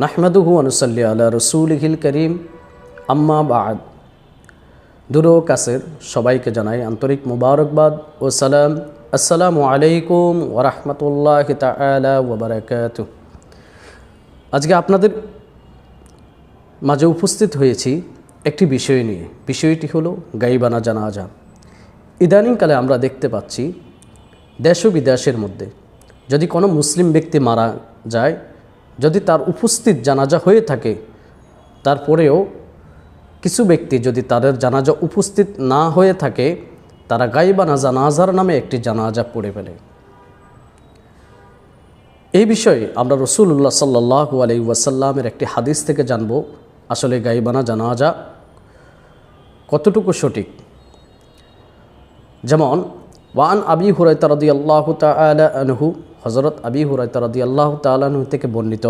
নাহমাদুহু ওয়া নুসাল্লি আলা রাসূলিহিল কারীম, আম্মা বা'দ। দূর ও কাছের সবাইকে জানাই আন্তরিক মুবারকবাদ ও সালাম। আসসালামু আলাইকুম ওয়া রাহমাতুল্লাহি তাআলা ওয়া বারাকাতুহু। আজকে আপনাদের মাঝে উপস্থিত হয়েছি একটি বিষয় নিয়ে। বিষয়টি হলো গাইবানা জানাজা। ইদানিংকালে আমরা দেখতে পাচ্ছি দেশ ও বিদেশের মধ্যে যদি কোনো মুসলিম ব্যক্তি মারা যায়, যদি তার উপস্থিত জানাজা হয়ে থাকে, তারপরেও কিছু ব্যক্তি যদি তাদের জানাজা উপস্থিত না হয়ে থাকে, তারা গাইবানা জানাজার নামে একটি জানাজা পড়ে ফেলে। এই বিষয়ে আমরা রাসূলুল্লাহ সাল্লাল্লাহু আলাইহি ওয়াসাল্লামের একটি হাদিস থেকে জানব আসলে গাইবানা জানাজা কতটুকু সঠিক। যেমন ওয়ান আবি হুরায়রা রাদিয়াল্লাহু তাআলা আনহু, হযরত আবি হুরায়রা রাদিয়াল্লাহু তাআলা আনহু থেকে বর্ণিত,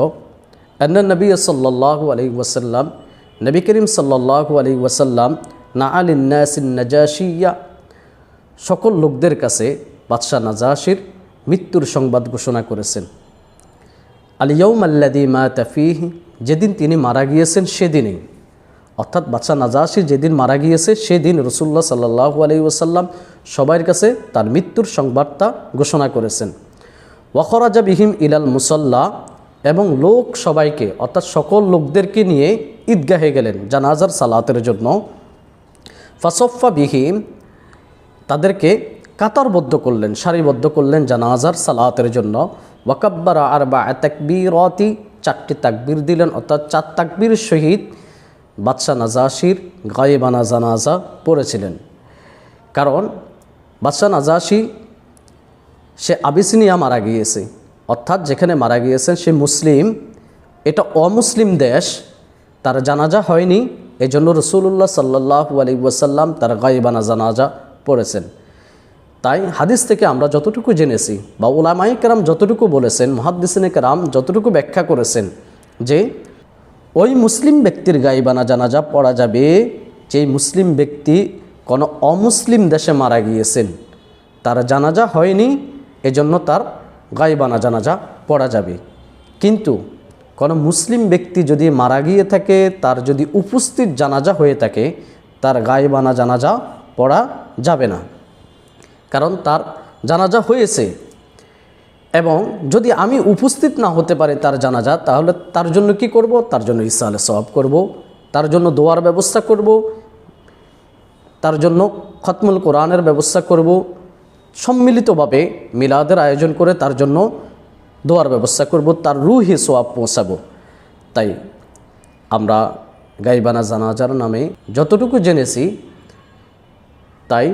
আন্না নবী সাল্লাল্লাহু আলাইহি ওয়াসাল্লাম, নবী করিম সাল্লাল্লাহু আলাইহি ওয়াসাল্লাম নাআলিন নাসিন নাজাশিয়া, সকল লোকদের কাছে বাদশাহ নাজাশির মৃত্যুর সংবাদ ঘোষণা করেছেন। আল ইয়াউম আল্লাযী মাতা ফীহি, যেদিন তিনি মারা গিয়েছেন সেদিনই, অর্থাৎ বাদশাহ নাজাশি যেদিন মারা গিয়েছে সেদিন রাসূলুল্লাহ সাল্লাল্লাহু আলাইহি ওয়াসাল্লাম সবার কাছে তার মৃত্যুর সংবাদটা ঘোষণা করেছেন। ওয়া খরাজা বিহিম ইলাল মুসাল্লা, এবং লোক সবাইকে অর্থাৎ সকল লোকদেরকে নিয়ে ঈদগাহে গেলেন জানাজার সালাতের জন্য। ফাসফা বিহিম, তাদেরকে কাতারবদ্ধ করলেন, সারিবদ্ধ করলেন জানাজার সালাতের জন্য। ওয়াকাব্বারা আরবা তাকবীরাতি, চারটি তাকবীর দিলেন, অর্থাৎ চার তাকবীর সহিত বাদশাহ নাজাশির গায়েবানা জানাজা পড়েছিলেন। কারণ বাদশাহ নাজাশি সে আবিসিনিয়া মারা গিয়েছে, অর্থাৎ যেখানে মারা গিয়েছেন সে মুসলিম, এটা অমুসলিম দেশ, তার জানাজা হয়নি। এই জন্য রাসূলুল্লাহ সাল্লাল্লাহু আলাইহি ওয়াসাল্লাম তার গায়েবানা জানাজা পড়েছেন। তাই হাদিস থেকে আমরা যতটুকু জেনেছি বা উলামায়ে কেরাম যতটুকু বলেছেন, মুহাদ্দিসিনে কেরাম যতটুকু ব্যাখ্যা করেছেন, যে ওই মুসলিম ব্যক্তির গায়েবানা জানাজা পড়া যাবে যেই মুসলিম ব্যক্তি কোনো অমুসলিম দেশে মারা গিয়েছেন, তার জানাজা হয়নি, এজন্য তার গায়েবানা জানাজা পড়া যাবে। কিন্তু কোনো মুসলিম ব্যক্তি যদি মারা গিয়ে থাকে, তার যদি উপস্থিত জানাজা হয়ে থাকে, তার গায়েবানা জানাজা পড়া যাবে না, কারণ তার জানাজা হয়েছে। এবং যদি আমি উপস্থিত না হতে পারি তার জানাজা, তাহলে তার জন্য কি করব? তার জন্য ইসালে সওয়াব করব, তার জন্য দোয়ার ব্যবস্থা করব, তার জন্য খতমুল কোরআনের ব্যবস্থা করব, সম্মিলিতভাবে মিলাদের আয়োজন করে তার জন্য দোয়ার ব্যবস্থা করব, তার রুহে সওয়াব পৌঁছাবো। তাই আমরা গাইবানা জানাজার নামে যতটুকু জেনেছি, তাই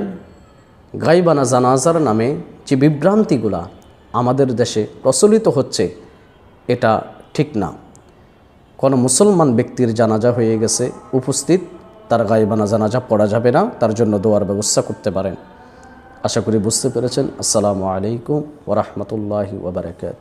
গাইবানা জানাজার নামে যে বিভ্রান্তিগুলা আমাদের দেশে প্রচলিত হচ্ছে, এটা ঠিক না। কোনো মুসলমান ব্যক্তির জানাজা হয়ে গেছে উপস্থিত, তার গাইবানা জানাজা পড়া যাবে না, তার জন্য দোয়ার ব্যবস্থা করতে পারেন। আশা করি বুঝতে পেরেছেন। আসসালামু আলাইকুম ওয়া রাহমাতুল্লাহি ওয়া বারাকাতুহু।